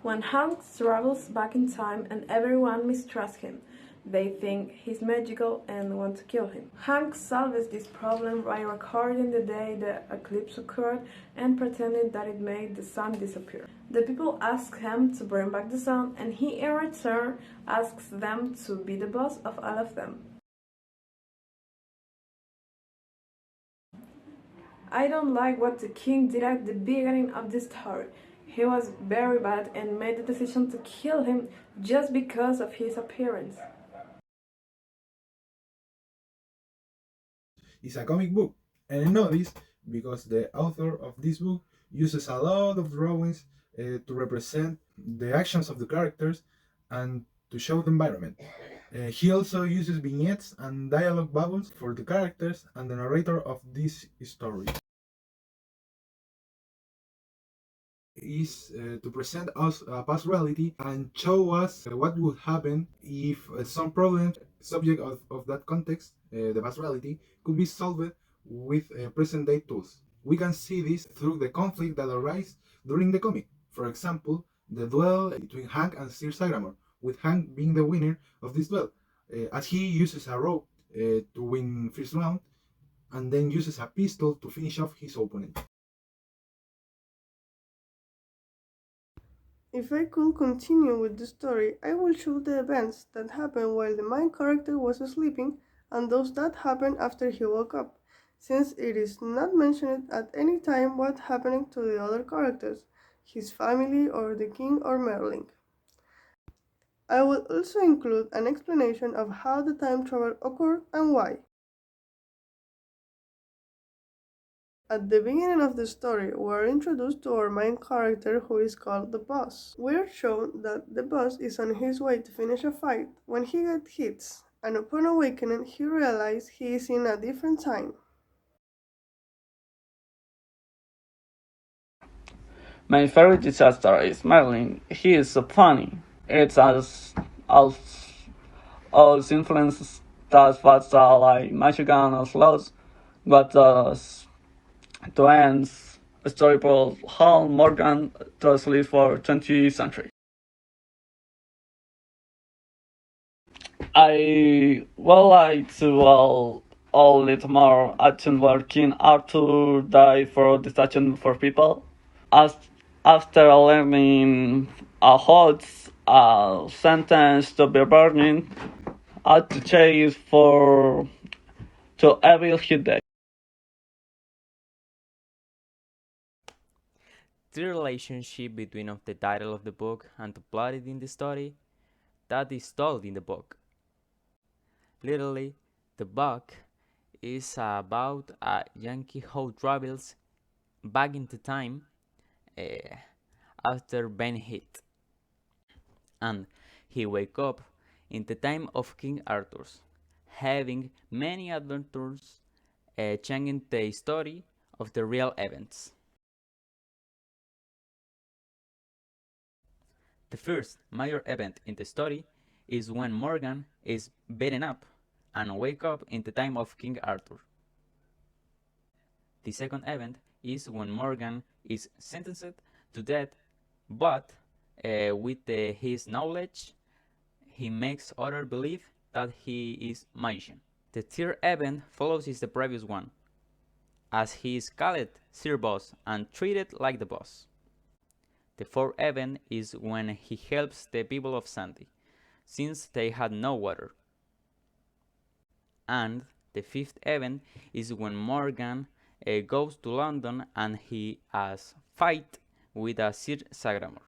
When Hank travels back in time and everyone mistrusts him, they think he's magical and want to kill him. Hank solves this problem by recording the day the eclipse occurred and pretending that it made the sun disappear. The people ask him to bring back the sun, and he in return asks them to be the boss of all of them. I don't like what the king did at the beginning of this story. He was very bad and made the decision to kill him just because of his appearance. It's a comic book, and I know this because the author of this book uses a lot of drawings to represent the actions of the characters and to show the environment. He also uses vignettes and dialogue bubbles for the characters and the narrator of this story. Is to present us a past reality and show us what would happen if some problem subject of that context, the past reality, could be solved with present day tools. We can see this through the conflict that arises during the comic. For example, the duel between Hank and Sir Sagramore, with Hank being the winner of this duel, as he uses a rope to win first round and then uses a pistol to finish off his opponent. If I could continue with the story, I will show the events that happened while the main character was sleeping and those that happened after he woke up, since it is not mentioned at any time what happened to the other characters, his family or the king or Merlin. I will also include an explanation of how the time travel occurred and why. At the beginning of the story, we are introduced to our main character who is called the boss. We are shown that the boss is on his way to finish a fight when he gets hit, and upon awakening he realizes he is in a different time. My favorite disaster is Merlin. He is so funny. It's as influences that fast like Michigan or slows, but to end story for how Morgan to sleep for 20th century. I would like to a little more action where King Arthur died for destruction for people. As after learning a hot sentence to be burning, had to chase for to evil he died. The relationship between of the title of the book and the plot in the story that is told in the book. Literally, the book is about a Yankee who travels back into time after being hit, and he wake up in the time of King Arthur's, having many adventures, changing the story of the real events. The first major event in the story is when Morgan is beaten up and wake up in the time of King Arthur. The second event is when Morgan is sentenced to death, but with his knowledge, he makes others believe that he is magician. The third event follows is the previous one, as he is called Sir Boss and treated like the boss. The fourth event is when he helps the people of Sandy, since they had no water. And the fifth event is when Morgan goes to London and he has fight with Sir Sagramore.